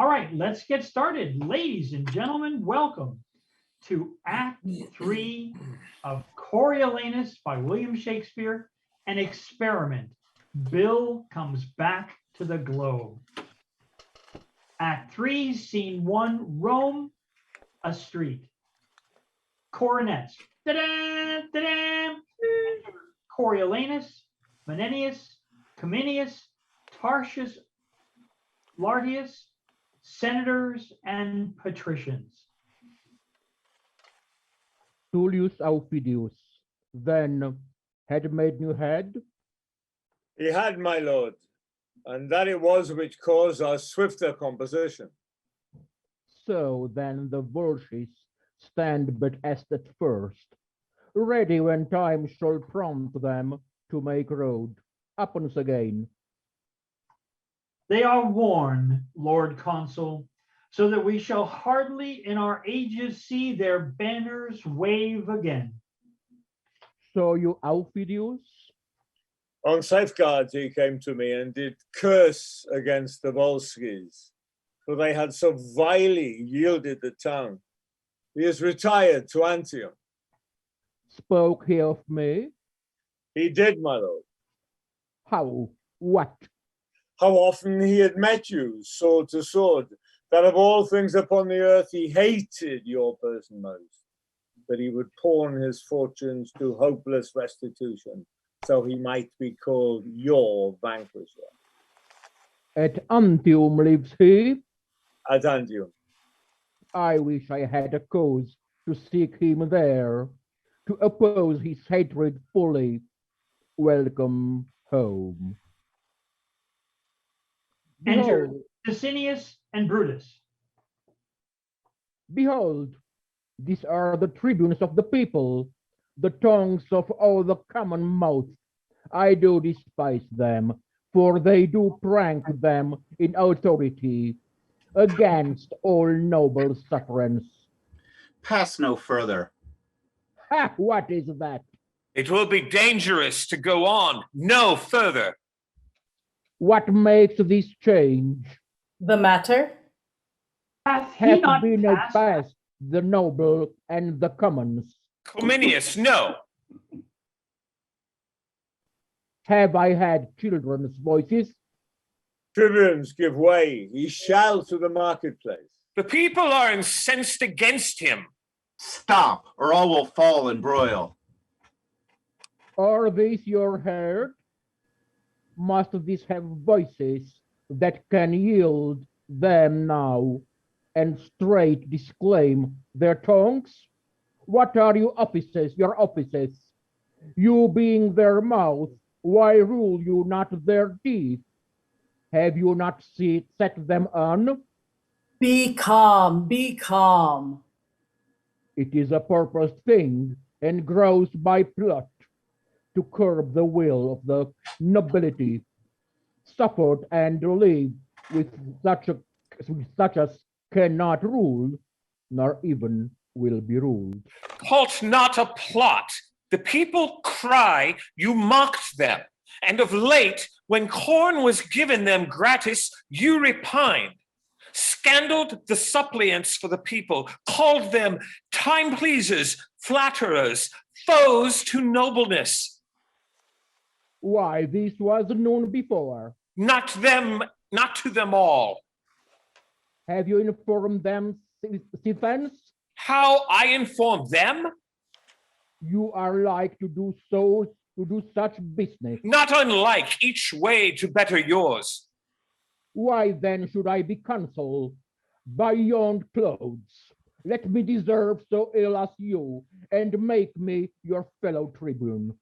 All right, let's get started. Ladies and gentlemen, welcome to Act 3 of Coriolanus by William Shakespeare, an experiment. Bill comes back to the globe. Act 3, Scene 1, Rome, a street. Coronets. Da-da, da-da. Coriolanus, Menenius, Cominius, Tartius, Lartius, senators and patricians. Tullius Aufidius then had made new head. He had, my lord, and that it was which caused our swifter composition. So then the vultures stand but as at first, ready when time shall prompt them to make road upons again. They are worn, Lord Consul, so that we shall hardly in our ages see their banners wave again. So you Aufidius? On safeguards he came to me and did curse against the Volsces, for they had so vilely yielded the town. He is retired to Antium. Spoke he of me? He did, my lord. How? What? How often he had met you, sword to sword, that of all things upon the earth he hated your person most, that he would pawn his fortunes to hopeless restitution, so he might be called your vanquisher. At Antium lives he? At Antium. I wish I had a cause to seek him there, to oppose his hatred fully. Welcome home. Enter Behold, Licinius and Brutus. behold, these are the tribunes of the people, the tongues of all the common mouth. I do despise them, for they do prank them in authority against all noble sufferance. Pass no further. Ha! What is that? It will be dangerous to go on no further. What makes this change? The matter? Hath he Hath not been passed? past the noble and the commons? Cominius, no. Have I had children's voices? Tribunes, give way. He shall to the marketplace. The people are incensed against him. Stop, or all will fall and broil. Are these your herd? Must these have voices that can yield them now and straight disclaim their tongues? What are your offices? You being their mouth, why rule you not their teeth? Have you not set them on? Be calm, be calm. It is a purposed thing and grows by plot to curb the will of the nobility, support and live with such as cannot rule, nor even will be ruled. Halt not a plot. The people cry you mocked them, and of late, when corn was given them gratis, you repined, scandaled the suppliants for the people, called them time pleasers, flatterers, foes to nobleness. Why, this was known before. Not to them all. Have you informed them, Stephens? How I inform them? You are like to do such business. Not unlike, each way to better yours. Why then should I be consul? By yon clothes, let me deserve so ill as you, and make me your fellow tribune.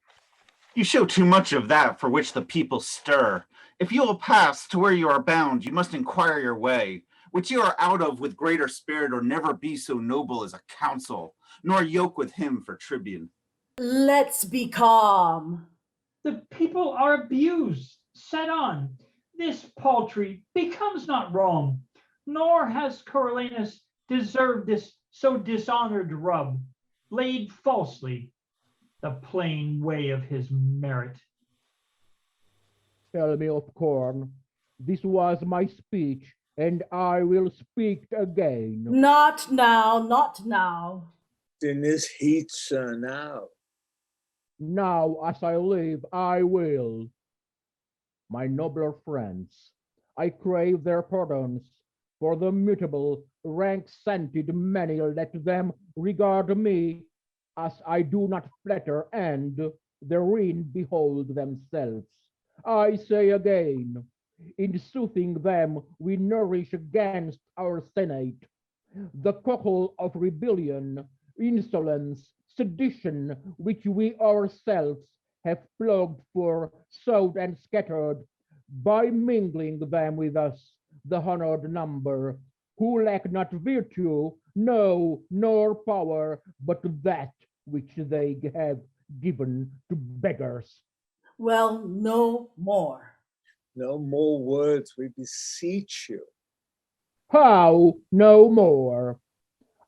You show too much of that for which the people stir. If you will pass to where you are bound, you must inquire your way, which you are out of with greater spirit, or never be so noble as a consul, nor yoke with him for tribune. Let's be calm. The people are abused, set on. This paltry becomes not Rome, nor has Coriolanus deserved this so dishonored rub, laid falsely, the plain way of his merit. Tell me of corn. This was my speech and I will speak again. Not now, not now. In this heat, sir, now. Now, as I live, I will. My nobler friends, I crave their pardons for the mutable, rank-scented many. Let them regard me as I do not flatter, and therein behold themselves. I say again, in soothing them, we nourish against our senate the cockle of rebellion, insolence, sedition, which we ourselves have flogged for, sowed, and scattered, by mingling them with us, the honored number, who lack not virtue, no, nor power, but that which they have given to beggars. Well, no more. No more words, we beseech you. How? No more.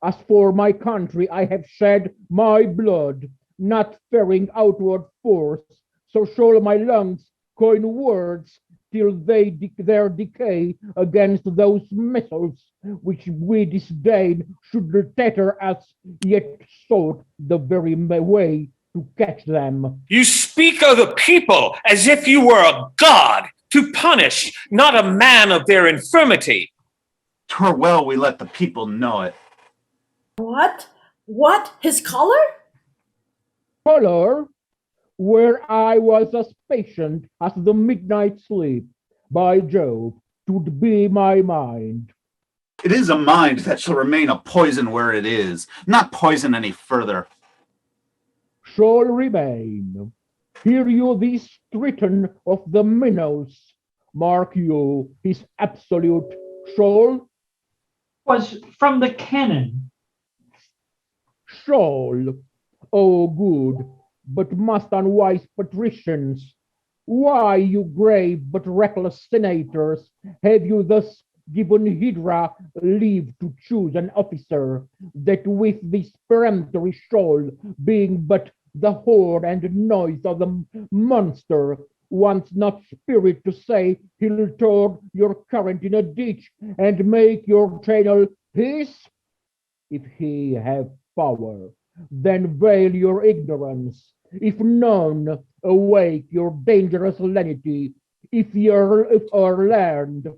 As for my country, I have shed my blood, not fearing outward force, so shall my lungs coin words till their decay against those missiles which we disdain should tetter us, yet sought the very way to catch them. You speak of the people as if you were a god to punish, not a man of their infirmity. 'Twere well we let the people know it. What? What? His color? Color, where I was as patient as the midnight sleep, by Jove, 'twould be my mind. It is a mind that shall remain a poison where it is, not poison any further. Shall remain. Hear you the stricken of the minnows? Mark you his absolute shall? Was from the cannon. Shall. Oh, good, but must unwise patricians, why, you grave but reckless senators, have you thus given Hydra leave to choose an officer, that with this peremptory shall, being but the horde and noise of the monster, wants not spirit to say he'll toward your current in a ditch and make your channel his? If he have power, then veil your ignorance. If none, awake your dangerous lenity. If our land,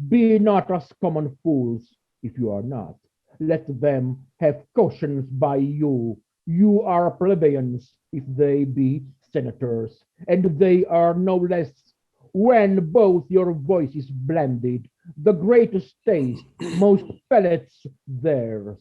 be not as common fools. If you are not, let them have cautions by you. You are plebeians, if they be senators, and they are no less. When both your voices blended, the greatest taste, most pellets theirs.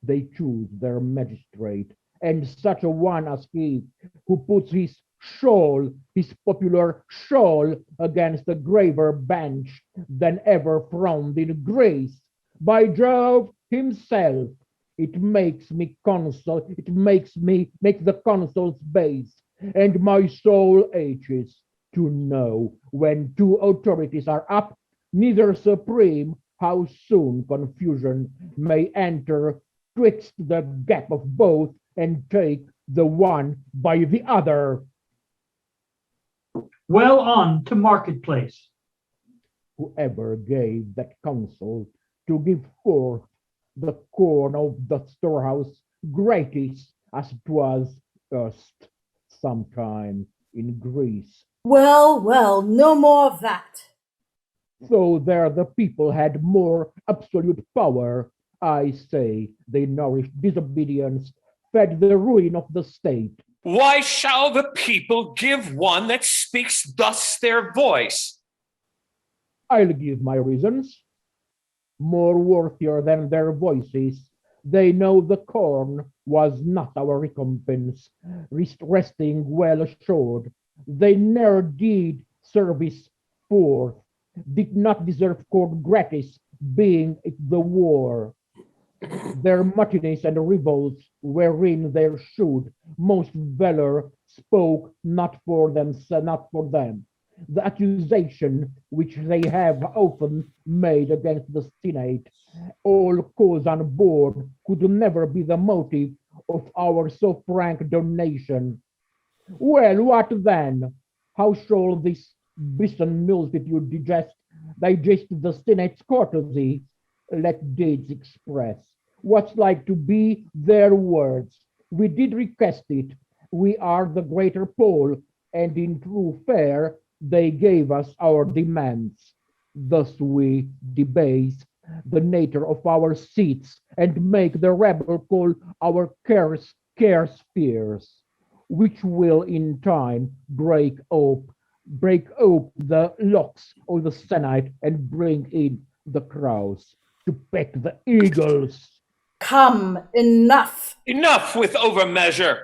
They choose their magistrate, and such a one as he, who puts his shawl, his popular shawl, against a graver bench than ever frowned in Greece. By Jove himself, it makes me make the consul's base, and my soul aches to know when two authorities are up, neither supreme, how soon confusion may enter twixt the gap of both and take the one by the other. Well on to marketplace. Whoever gave that counsel to give forth the corn of the storehouse gratis as 'twas erst sometime in Greece. Well, well, no more of that. So there the people had more absolute power. I say they nourished disobedience, fed the ruin of the state. Why shall the people give one that speaks thus their voice? I'll give my reasons. More worthier than their voices, they know the corn was not our recompense, resting well assured. They ne'er did service forth, did not deserve corn gratis, being it the war. Their mutinies and revolts, wherein they should most valor, spoke not for them. The accusation which they have often made against the Senate, all cause on board, could never be the motive of our so frank donation. Well, what then? How shall this bison multitude digest digest the Senate's courtesy, let deeds express what's like to be their words. We did request it. We are the greater pole, and in true fair, they gave us our demands. Thus we debase the nature of our seats and make the rebel call our care spheres, which will in time break up the locks of the Senate and bring in the crows to peck the eagles. Come, enough. Enough with overmeasure.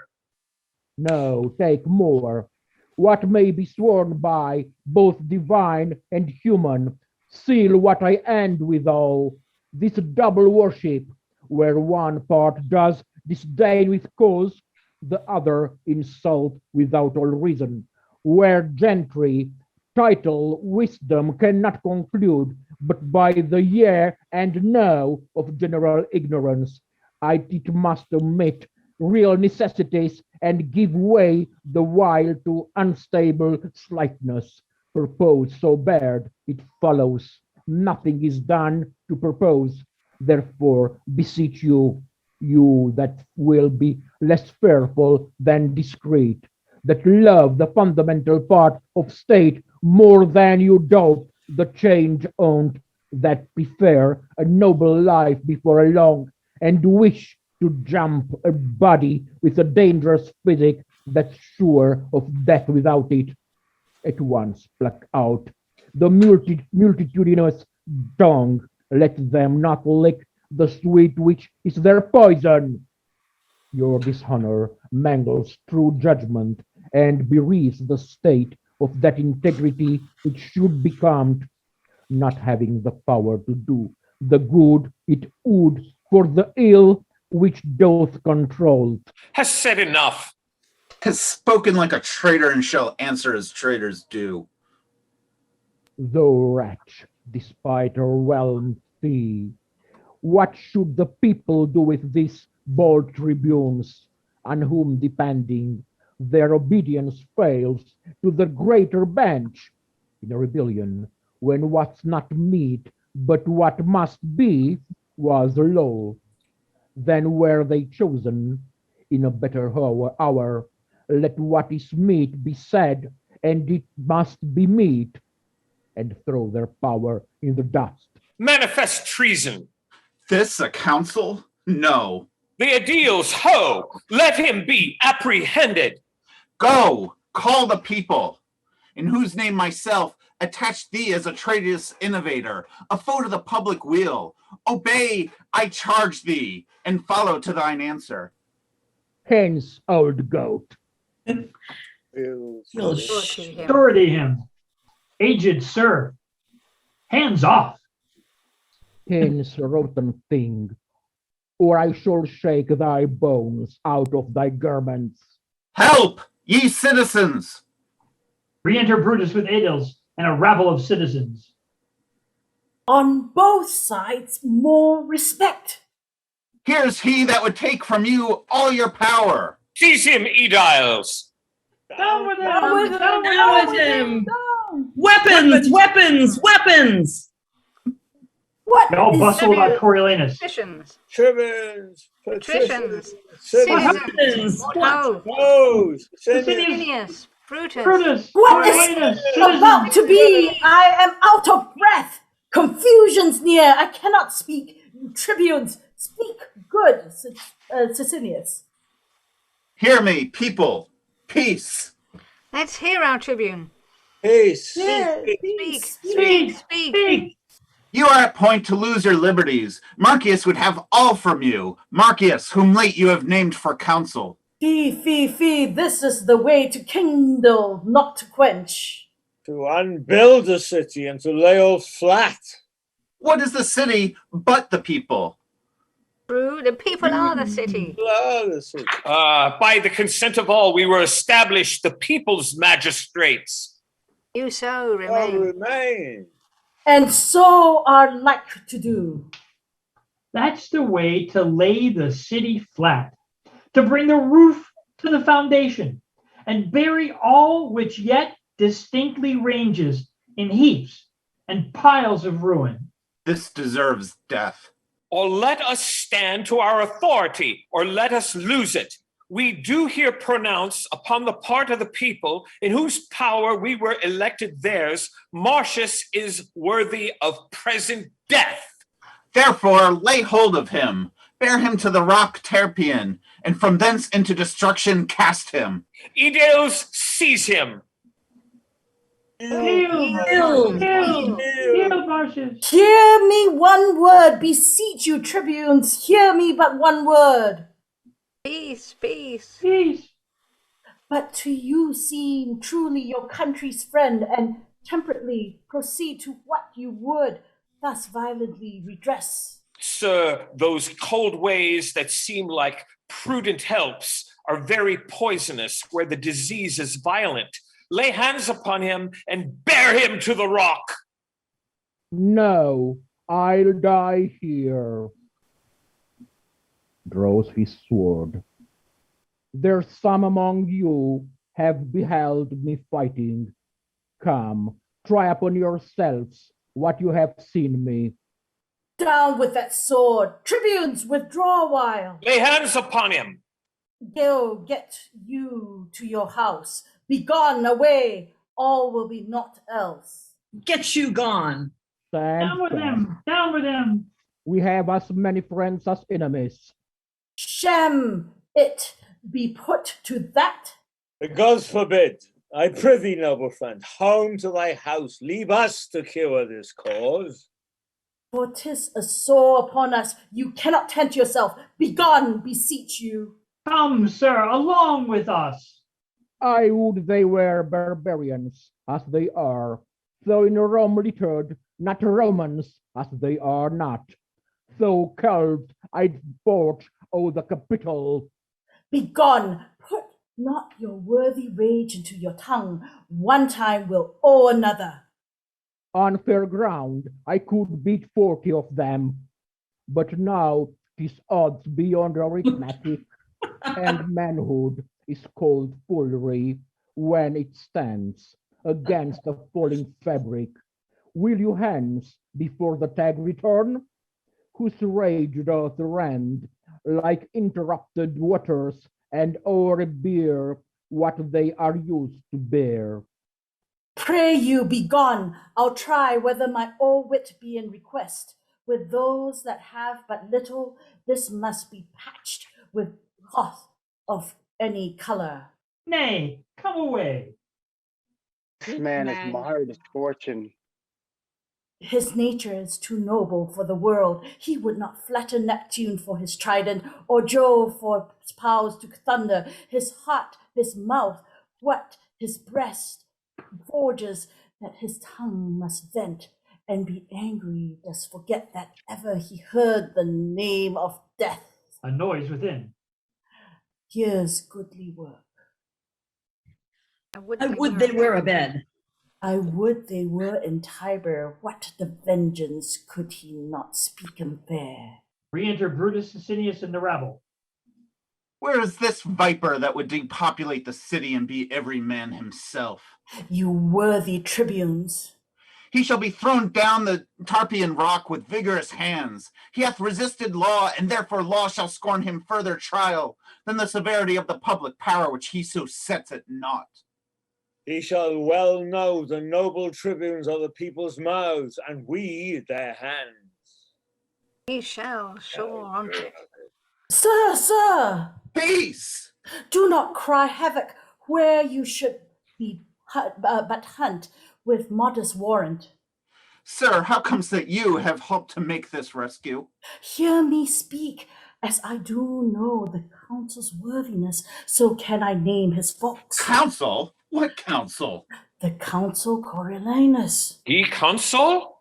No, take more. What may be sworn by both divine and human, seal what I end withal. This double worship, where one part does disdain with cause, the other insult without all reason, where gentry, title, wisdom cannot conclude, but by the yea and no of general ignorance, it must omit real necessities and give way the while to unstable slightness. Purpose so bared, it follows nothing is done to purpose. Therefore, beseech you, you that will be less fearful than discreet, that love the fundamental part of state more than you doubt the change owned, that prefer a noble life before a long, and wish to jump a body with a dangerous physic that's sure of death without it. At once pluck out the multitudinous tongue, let them not lick the sweet which is their poison. Your dishonor mangles true judgment and bereaves the state of that integrity which should be calmed, not having the power to do the good it would for the ill which doth control. Has said enough. Has spoken like a traitor and shall answer as traitors do. Though wretch, despite overwhelmed thee, what should the people do with these bold tribunes, on whom depending their obedience fails to the greater bench in a rebellion, when what's not meet but what must be was law? Then were they chosen in a better hour, let what is meet be said, and it must be meet, and throw their power in the dust. Manifest treason. This a council? No. The aediles, ho! Let him be apprehended. Go, call the people, in whose name myself attach thee as a traitorous innovator, a foe to the public weal. Obey, I charge thee, and follow to thine answer. Hence, old goat. Surety him. Aged sir. Hands off. Hence, rotten thing, or I shall shake thy bones out of thy garments. Help, ye citizens! Re-enter Brutus with aediles and a rabble of citizens. On both sides, more respect. Here's he that would take from you all your power. Seize him, aediles. Down with him! Down with him! Down with him! Down. Weapons! Weapons! Weapons! What No is bustle about Coriolanus. Patricians, Tribunes, patricians, citizens, Weapons! no, foes, Licinius, Brutus, Brutus! What is Coriolanus! about to be? I am out of breath. Confusion's near. I cannot speak. Tribunes, speak good, Licinius. Hear me, people. Peace. let's hear our tribune. peace. Speak, speak, speak. You are at point to lose your liberties. Marcius would have all from you. Marcius, whom late you have named for council. Fee, this is the way to kindle, not to quench. To unbuild the city and to lay all flat. What is the city but the people? True, the people are the city. The city. By the consent of all, we were established the people's magistrates. You so Shall remain. remain. And so are like to do. That's the way to lay the city flat, to bring the roof to the foundation, and bury all which yet distinctly ranges in heaps, and piles of ruin. This deserves death. Or let us stand to our authority, or let us lose it. We do here pronounce upon the part of the people in whose power we were elected theirs, Marcius is worthy of present death. Therefore, lay hold of him, bear him to the rock Terpian, and from thence into destruction cast him. Idaeus, seize him. Yield, Marcius. Hear me one word, beseech you, tribunes, hear me but one word. Peace, peace. Peace. But to you seem truly your country's friend, and temperately proceed to what you would, thus violently redress. Sir, those cold ways that seem like prudent helps are very poisonous where the disease is violent. Lay hands upon him and bear him to the rock. No, I'll die here. Draws his sword. There's some among you have beheld me fighting. Come, try upon yourselves what you have seen me. Down with that sword! Tribunes, withdraw a while. Lay hands upon him. Go, get you to your house. Be gone away, all will be naught else. Get you gone. Stand Down with back. them. Down with them. We have as many friends as enemies. Sham it be put to that. The gods forbid. I prithee, noble friend, home to thy house. Leave us to cure this cause. For 'tis a sore upon us. You cannot tent yourself. Be gone, beseech you. Come, sir, along with us. I would they were barbarians, as they are, though in Rome littered, not Romans, as they are not. So called I'd fought o' the Capitol. Be gone. Put not your worthy rage into your tongue. One time will owe another. On fair ground I could beat 40 of them, but now 'tis odds beyond arithmetic, and manhood is called foolery when it stands against a falling fabric. Will you hence before the tag return? Whose rage doth rend like interrupted waters, and o'erbear what they are used to bear. Pray you be gone. I'll try whether my old wit be in request. With those that have but little, this must be patched with cloth of any color. Nay, come away. This man has marred his fortune. His nature is too noble for the world. He would not flatter Neptune for his trident, or Jove for his powers to thunder. His heart, his mouth, what his breast forges, that his tongue must vent, and be angry does forget that ever he heard the name of death. A noise within. Here's goodly work. I would they were abed. I would they were in Tiber. What the vengeance could he not speak and bear? Re-enter Brutus, Sicinius, and the rabble. Where is this viper that would depopulate the city and be every man himself? You worthy tribunes. He shall be thrown down the Tarpeian rock with vigorous hands. He hath resisted law, and therefore law shall scorn him further trial than the severity of the public power which he so sets at naught. He shall well know the noble tribunes are the people's mouths, and we their hands. He shall, sure on it. Sir, sir, Peace! do not cry havoc where you should be but hunt with modest warrant. Sir, how comes that you have helped to make this rescue? Hear me speak, as I do know the council's worthiness, so can I name his folks. Council? What council? The council Coriolanus. He consul?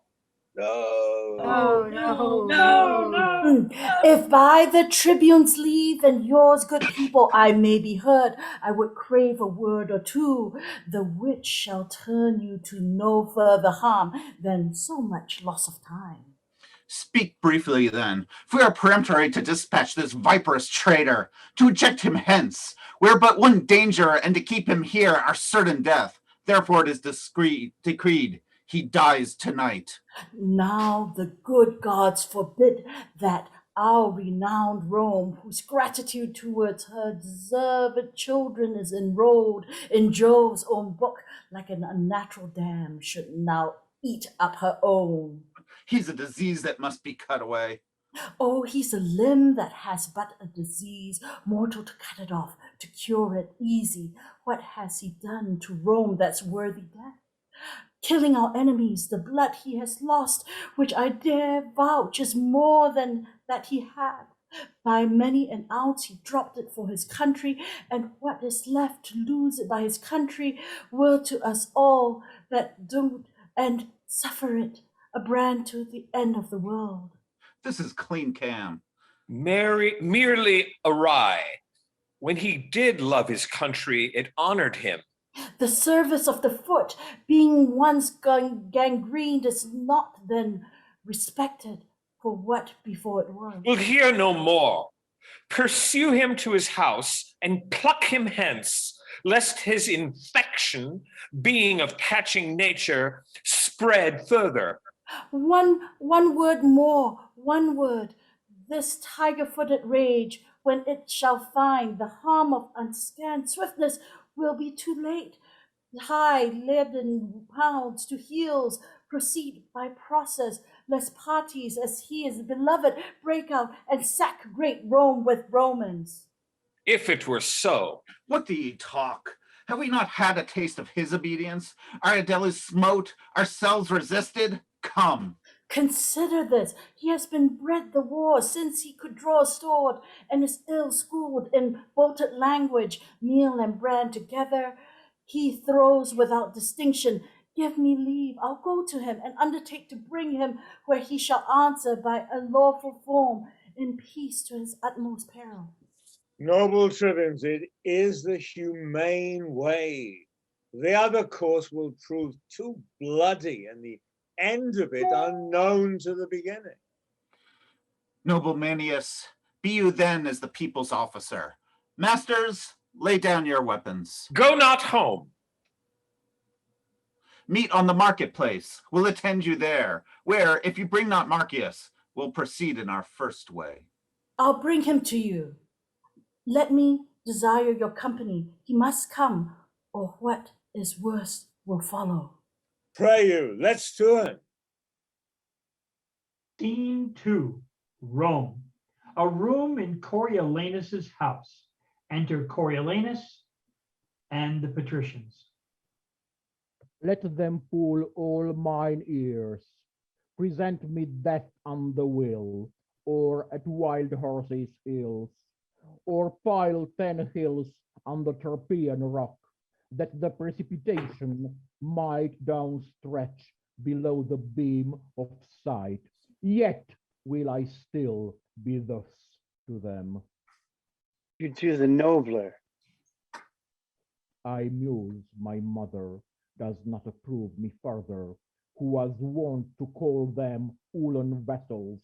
No. Oh, no. No. If by the tribune's leave and yours, good people, I may be heard, I would crave a word or two, the which shall turn you to no further harm than so much loss of time. Speak briefly then, for we are peremptory to dispatch this viperous traitor, to eject him hence. We are but one danger, and to keep him here our certain death. Therefore it is decreed, He dies tonight. Now the good gods forbid that our renowned Rome, whose gratitude towards her deserved children is enrolled in Jove's own book like an unnatural dam, should now eat up her own. He's a disease that must be cut away. Oh, he's a limb that has but a disease, mortal to cut it off, to cure it easy. What has he done to Rome that's worthy death? Killing our enemies, the blood he has lost, which I dare vouch is more than that he had. By many an ounce he dropped it for his country, and what is left to lose it by his country will to us all that do and suffer it a brand to the end of the world. This is clean cam. Merely awry. When he did love his country, it honored him. The service of the foot, being once gangrened, is not then respected for what before it was. We'll hear no more. Pursue him to his house and pluck him hence, lest his infection, being of catching nature, spread further. One word more, one word. This tiger-footed rage, when it shall find the harm of unscanned swiftness, will be too late. High leaden pounds to heels proceed by process, lest parties as he is beloved break out and sack great Rome with Romans. If it were so. What do ye talk? Have we not had a taste of his obedience? Our Adelus smote, ourselves resisted? Come. Consider this. He has been bred the war since he could draw a sword, and is ill schooled in bolted language. Meal and bran together he throws without distinction. Give me leave, I'll go to him and undertake to bring him where he shall answer by a lawful form in peace to his utmost peril. Noble tribunes, it is the humane way. The other course will prove too bloody, and the end of it unknown to the beginning. Noble Manius, be you then as the people's officer. Masters, lay down your weapons. Go not home. Meet on the marketplace. We'll attend you there, where, if you bring not Marcius, we'll proceed in our first way. I'll bring him to you. Let me desire your company. He must come, or what is worse will follow. Pray you, let's turn. Scene 2, Rome. A room in Coriolanus's house. Enter Coriolanus and the patricians. Let them pull all mine ears. Present me death on the will, or at wild horses' hills, or pile 10 hills on the Tarpeian rock, that the precipitation might downstretch below the beam of sight. Yet will I still be thus to them. You choose a nobler. I muse my mother does not approve me further, who was wont to call them woolen vessels,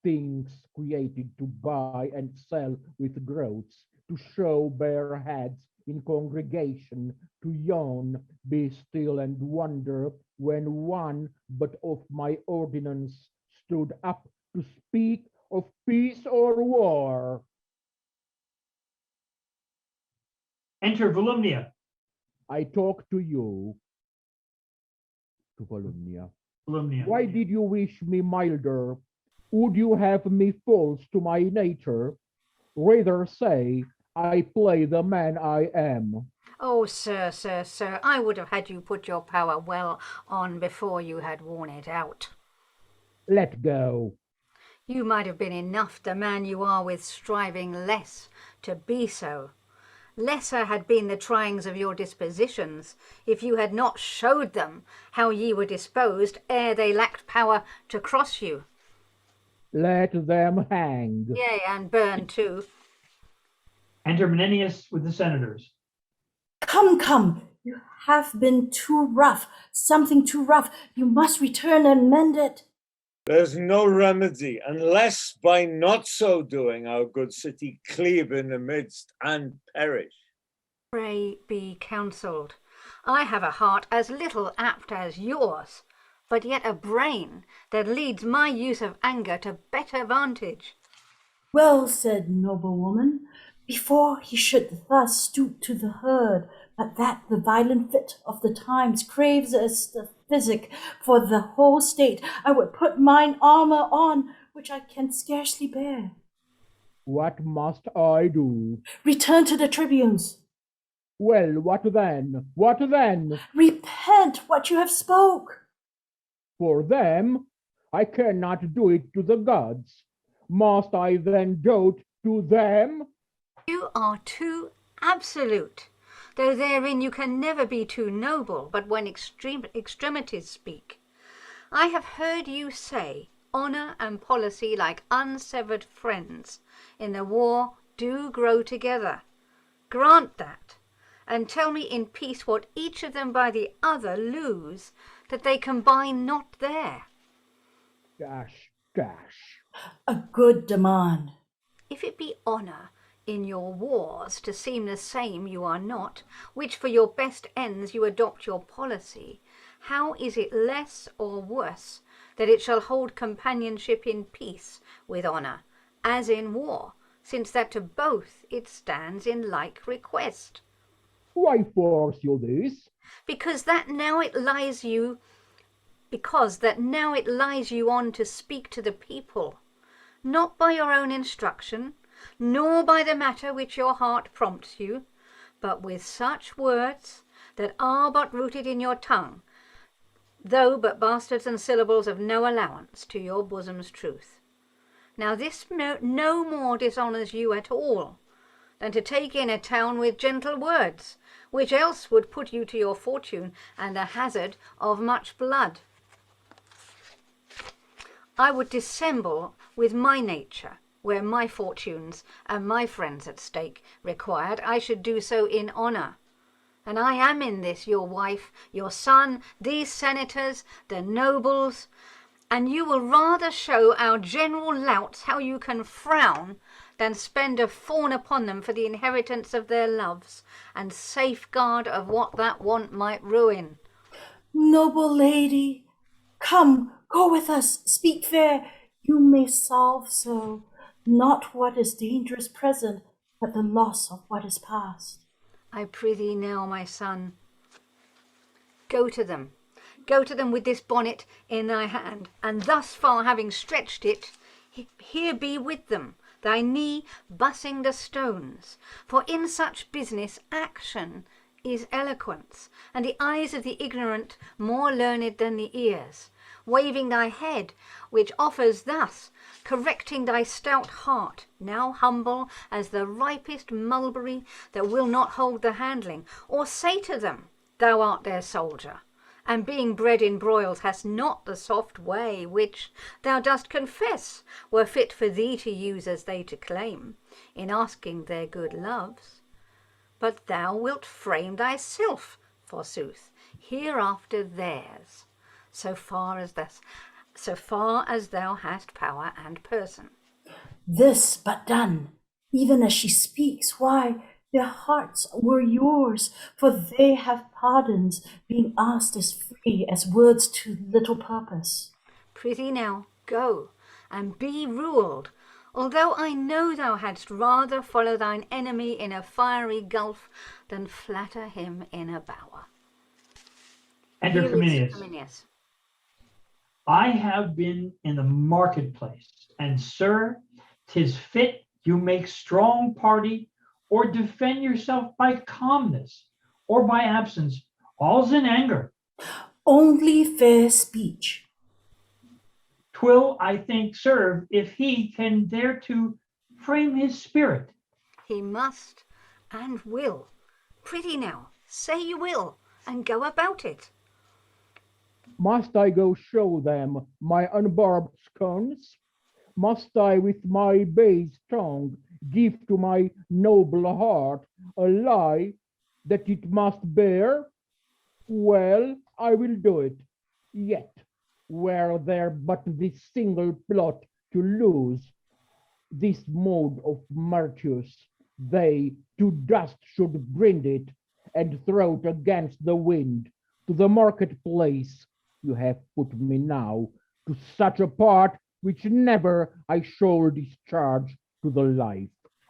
things created to buy and sell with groats, to show bare heads in congregation, to yawn, be still and wonder, when one but of my ordinance stood up to speak of peace or war. Enter Volumnia. I talk to you, to Volumnia. Volumnia. Why did you wish me milder? Would you have me false to my nature? Rather say, I play the man I am. Oh, sir, sir, sir, I would have had you put your power well on before you had worn it out. Let go. You might have been enough the man you are with striving less to be so. Lesser had been the tryings of your dispositions, if you had not showed them how ye were disposed ere they lacked power to cross you. Let them hang. Yea, and burn too. Enter Menenius with the senators. Come, come, you have been too rough, something too rough. You must return and mend it. There's no remedy, unless by not so doing our good city cleave in the midst and perish. Pray be counselled. I have a heart as little apt as yours, but yet a brain that leads my use of anger to better vantage. Well said, noble woman, before he should thus stoop to the herd, but that the violent fit of the times craves as the physic for the whole state, I would put mine armor on, which I can scarcely bear. What must I do? Return to the tribunes. Well, what then? What then? Repent what you have spoke. For them, I cannot do it to the gods. Must I then dote to them? You are too absolute, though therein you can never be too noble, but when extremities speak. I have heard you say, honour and policy, like unsevered friends, in the war do grow together. Grant that, and tell me in peace what each of them by the other lose, that they combine not there. Dash, dash. A good demand. If it be honour in your wars to seem the same you are not, which for your best ends you adopt your policy, how is it less or worse that it shall hold companionship in peace with honour, as in war, since that to both it stands in like request? Why force you this? Because that now it lies you on to speak to the people, not by your own instruction, nor by the matter which your heart prompts you, but with such words that are but rooted in your tongue, though but bastards and syllables of no allowance to your bosom's truth. Now this no more dishonours you at all, than to take in a town with gentle words, which else would put you to your fortune and the hazard of much blood. I would dissemble with my nature, where my fortunes and my friends at stake required, I should do so in honour. And I am in this your wife, your son, these senators, the nobles, and you will rather show our general louts how you can frown than spend a fawn upon them for the inheritance of their loves, and safeguard of what that want might ruin. Noble lady, come, go with us, speak fair. You may solve so, not what is dangerous present, but the loss of what is past. I prithee now, my son, go to them with this bonnet in thy hand, and thus far having stretched it, here be with them, thy knee bussing the stones. For in such business action is eloquence, and the eyes of the ignorant more learned than the ears. Waving thy head, which offers thus, correcting thy stout heart, now humble as the ripest mulberry that will not hold the handling, or say to them, thou art their soldier, and being bred in broils hast not the soft way which, thou dost confess, were fit for thee to use as they to claim, in asking their good loves. But thou wilt frame thyself, forsooth, hereafter theirs, so far as thou hast power and person. This but done, even as she speaks, why, their hearts were yours, for they have pardons, being asked as free as words to little purpose. Prithee now, go, and be ruled, although I know thou hadst rather follow thine enemy in a fiery gulf than flatter him in a bower. Enter Here is Cominius. Cominius. I have been in the marketplace, and sir, 'tis fit you make strong party, or defend yourself by calmness, or by absence. All's in anger. Only fair speech. 'Twill, I think, serve if he can dare to frame his spirit. He must and will. Prithee now, say you will, and go about it. Must I go show them my unbarbed scones? Must I with my base tongue give to my noble heart a lie that it must bear? Well, I will do it. Yet, were there but this single plot to lose, this mode of Martius, they to dust should grind it and throw it against the wind to the marketplace, you have put me now to such a part which never I shall discharge to the life.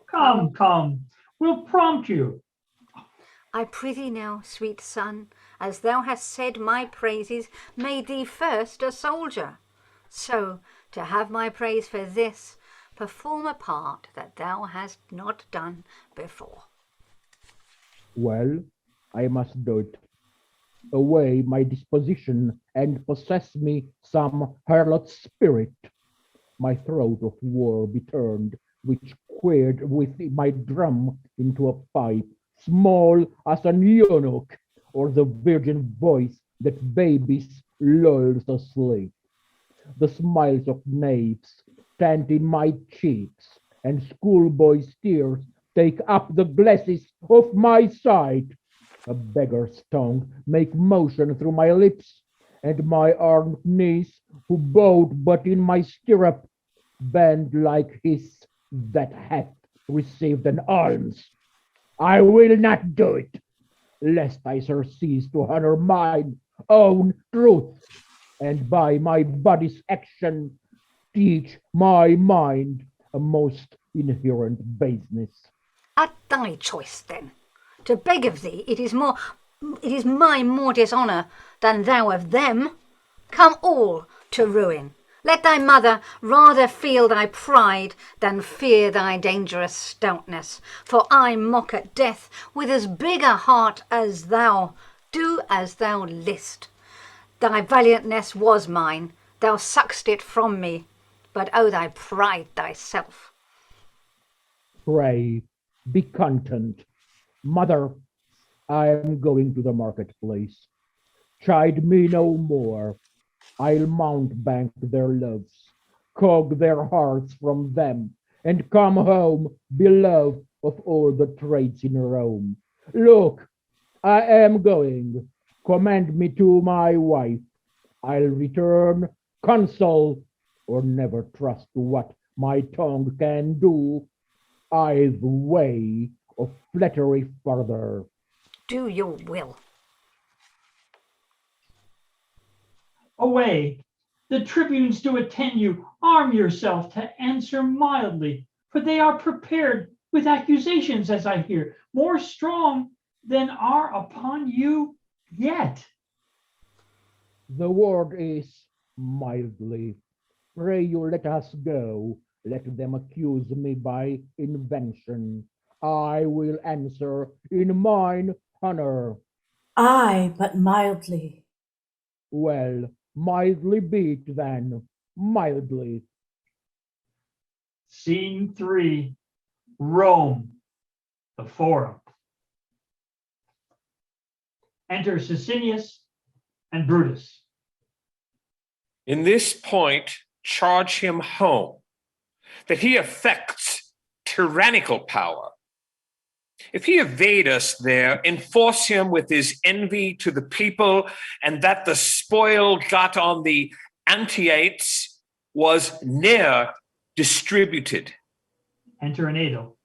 Come, come, we'll prompt you. I prithee now, sweet son, as thou hast said my praises, made thee first a soldier. So, to have my praise for this, perform a part that thou hast not done before. Well, I must do it. Away my disposition, and possess me some harlot spirit. My throat of war be turned, which queered with my drum into a pipe, small as an eunuch, or the virgin voice that babies lulls asleep. The smiles of knaves stand in my cheeks, and schoolboys' tears take up the glasses of my sight. A beggar's tongue make motion through my lips, and my armed knees, who bowed but in my stirrup, bend like his that hath received an alms. I will not do it, lest I surcease to honor mine own truth, and by my body's action teach my mind a most inherent baseness. At thy choice, then. To beg of thee, it is my more dishonour than thou of them. Come all to ruin. Let thy mother rather feel thy pride than fear thy dangerous stoutness. For I mock at death with as big a heart as thou. Do as thou list. Thy valiantness was mine. Thou suck'st it from me. But oh, thy pride thyself. Pray, be content. Mother, I am going to the marketplace. Chide me no more. I'll mountebank their loves, cog their hearts from them, and come home beloved of all the trades in Rome. Look, I am going. Commend me to my wife. I'll return consul, or never trust to what my tongue can do. I've way of flattery further. Do your will. Away, the tribunes do attend you. Arm yourself to answer mildly, for they are prepared with accusations, as I hear, more strong than are upon you yet. The word is mildly. Pray you let us go. Let them accuse me by invention. I will answer in mine honor. Aye, but mildly. Well, mildly be it then, mildly. Scene 3, Rome, the Forum. Enter Sicinius and Brutus. In this point, charge him home, that he affects tyrannical power. If he evade us there, enforce him with his envy to the people, and that the spoil got on the Antiates was ne'er distributed. Enter an Adel.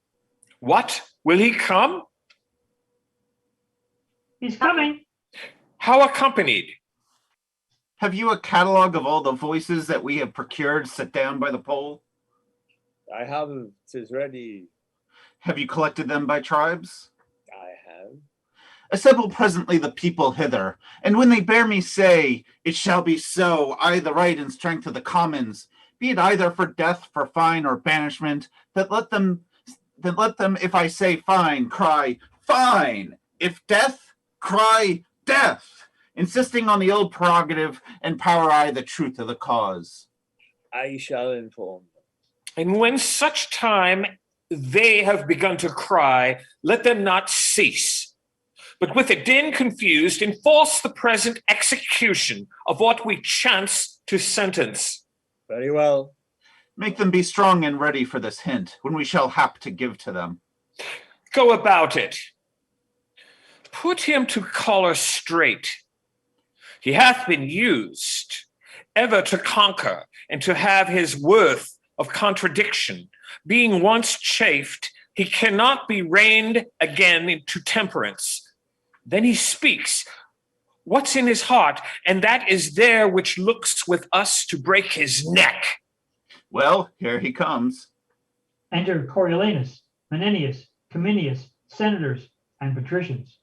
What? Will he come? He's coming. How accompanied? Have you a catalog of all the voices that we have procured set down by the poll? I have, 'tis ready. Have you collected them by tribes? I have. Assemble presently the people hither, and when they bear me say, it shall be so, I the right and strength of the commons, be it either for death, for fine, or banishment, that let them, if I say fine, cry, fine! If death, cry, death! Insisting on the old prerogative, and power I the truth of the cause. I shall inform them. And when such time they have begun to cry, let them not cease, but with a din confused enforce the present execution of what we chance to sentence. Very well. Make them be strong and ready for this hint, when we shall hap to give to them. Go about it. Put him to collar straight. He hath been used ever to conquer and to have his worth of contradiction. Being once chafed, he cannot be reined again into temperance. Then he speaks. what's in his heart, and that is there which looks with us to break his neck. Well, here he comes. Enter Coriolanus, Menenius, Cominius, senators, and patricians.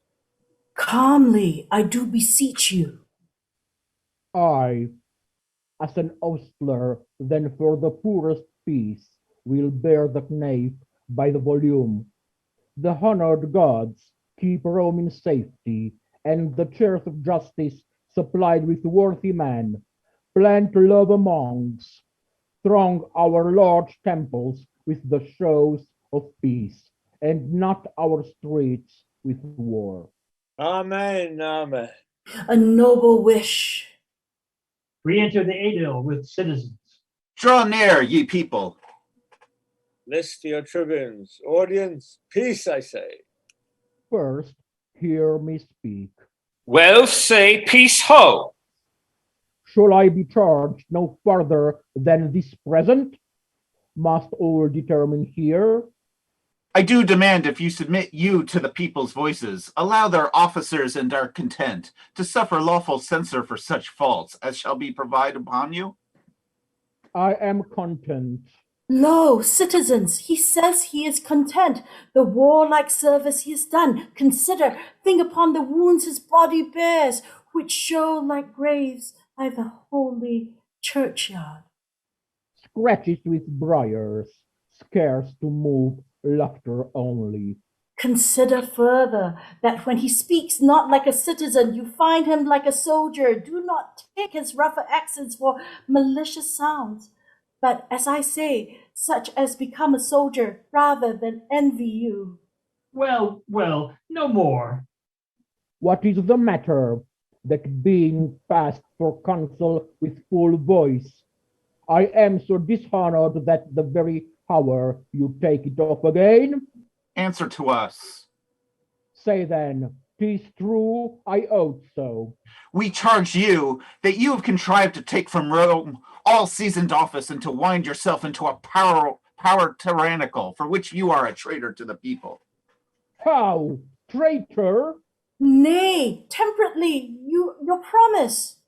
Calmly, I do beseech you. I, as an ostler, then for the poorest peace, will bear the knave by the volume. The honored gods keep Rome in safety, and the chairs of justice supplied with worthy men. Plant love amongst, throng our large temples with the shows of peace, and not our streets with war. Amen, amen. A noble wish. Re-enter the aedile with citizens. Draw near, ye people. List your tribunes. Audience, peace, I say. First, hear me speak. Well, say peace ho. Shall I be charged no further than this present? Must all determine here? I do demand, if you submit you to the people's voices, allow their officers and are content to suffer lawful censure for such faults as shall be provided upon you. I am content. Lo, citizens, he says he is content. The warlike service he has done. Consider, think upon the wounds his body bears, which show like graves by the holy churchyard. Scratches with briars, scarce to move, laughter only. Consider further that when he speaks not like a citizen, you find him like a soldier. Do not take his rougher accents for malicious sounds, but as I say, such as become a soldier rather than envy you. Well, no more. What is the matter? That being passed for consul with full voice, I am so dishonored that the very hour you take it off again? Answer to us. Say then, 'tis true, I ought so. We charge you that you have contrived to take from Rome all seasoned office and to wind yourself into a power tyrannical, for which you are a traitor to the people. How? Traitor? Nay, temperately, your promise.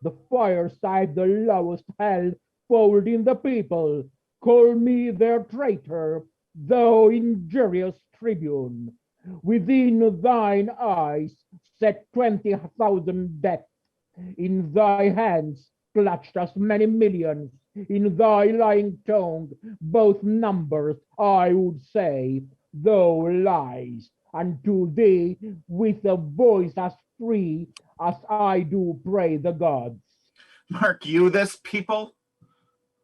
The fireside the lowest hell fold in the people. Call me their traitor, thou injurious tribune. Within thine eyes set 20,000 deaths. In thy hands clutched as many millions. In thy lying tongue both numbers, I would say, though lies. Unto thee with a voice as free as I do pray the gods. Mark you this, people?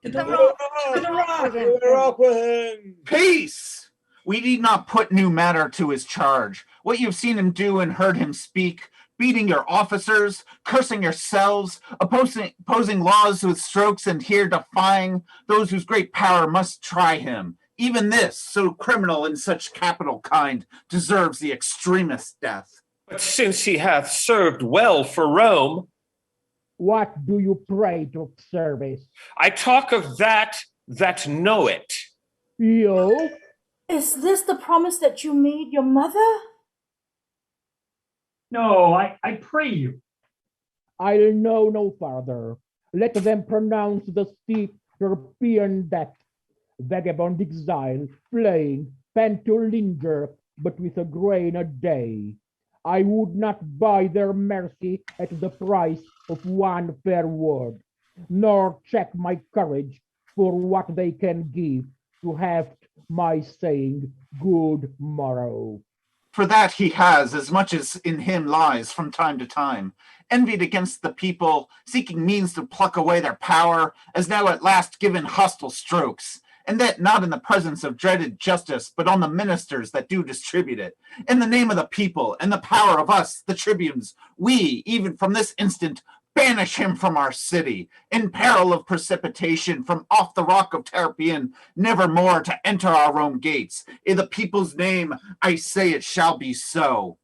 To the rock, to the rock. To the rock with him. Peace! We need not put new matter to his charge. What you've seen him do and heard him speak, beating your officers, cursing yourselves, opposing laws with strokes, and here defying those whose great power must try him. Even this, so criminal in such capital kind, deserves the extremest death. But since he hath served well for Rome, What do you pray to service? I talk of that know it. You? Is this the promise that you made your mother? No, I pray you. I'll know no farther. Let them pronounce the steep European death. Vagabond exile, flaying, pent to linger, but with a grain a day. I would not buy their mercy at the price of one fair word, nor check my courage for what they can give to heft my saying good morrow. For that he has, as much as in him lies from time to time, envied against the people, seeking means to pluck away their power, as now at last given hostile strokes, and that not in the presence of dreaded justice, but on the ministers that do distribute it. In the name of the people, and the power of us, the tribunes, we, even from this instant, banish him from our city, in peril of precipitation from off the rock of Terpian, never more to enter our Rome gates. In the people's name, I say it shall be so.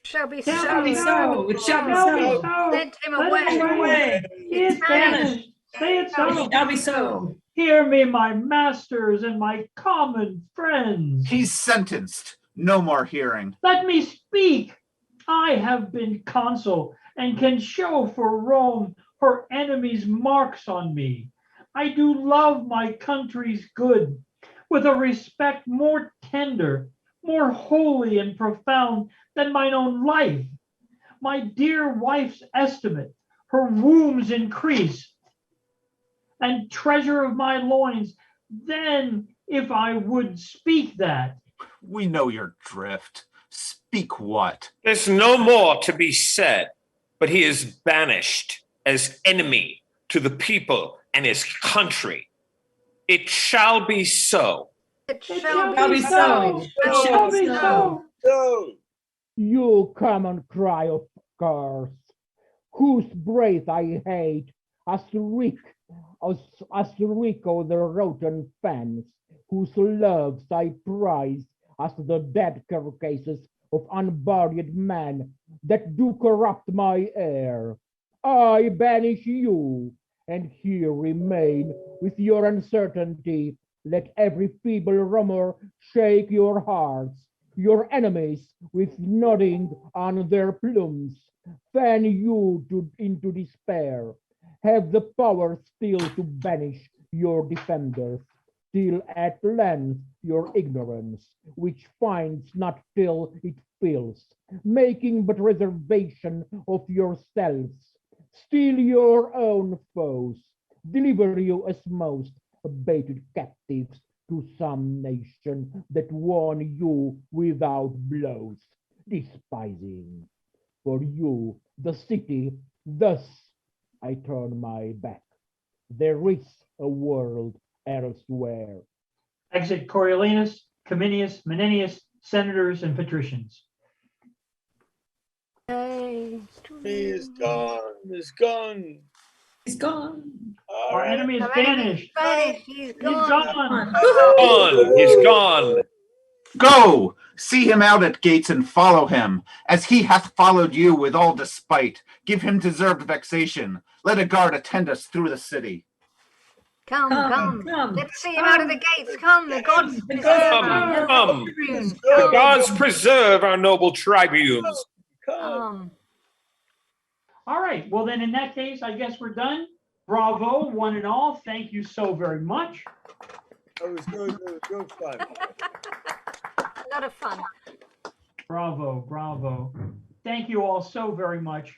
Shall be Shall so. be so. It shall be Shall so. Send him Let away. him away. He is banished. Say it so. It shall be so. Hear me, my masters and my common friends. He's sentenced. No more hearing. Let me speak. I have been consul and can show for Rome her enemies' marks on me. I do love my country's good with a respect more tender, more holy and profound than mine own life. My dear wife's estimate, her womb's increase, and treasure of my loins, then if I would speak that. We know your drift. Speak what? There's no more to be said, but he is banished as enemy to the people and his country. It shall be so. It shall be so. It shall be so. So, You common cry of curse, whose breath I hate, as reek of the rotten fence, whose loves I prize as the dead carcasses of unburied men that do corrupt my air. I banish you, and here remain with your uncertainty. Let every feeble rumor shake your hearts. Your enemies, with nodding on their plumes, fan you into despair. Have the power still to banish your defenders, till at length your ignorance, which finds not till it fills, making but reservation of yourselves, steal your own foes, deliver you as most abated captives to some nation that won you without blows, despising. For you, the city, thus I turn my back. There is a world elsewhere. Exit Coriolanus, Cominius, Menenius, senators, and patricians. Hey. he is gone. He's gone. He's gone. All Our right. enemy is Our enemy banished. is banished. He's He's gone. gone. Gone. He's gone. Go! See him out at gates and follow him, as he hath followed you with all despite. Give him deserved vexation. Let a guard attend us through the city. Come, Come, come. come, Let's see him out of the gates. Come, the gods The preserve gods our come, noble come. tribunes. The Come, gods preserve our noble tribunes. Come. come. All right. Well, then in that case, I guess we're done. Bravo, one and all. Thank you so very much. That was good. That was good fun. A lot of fun. Bravo, bravo. Thank you all so very much.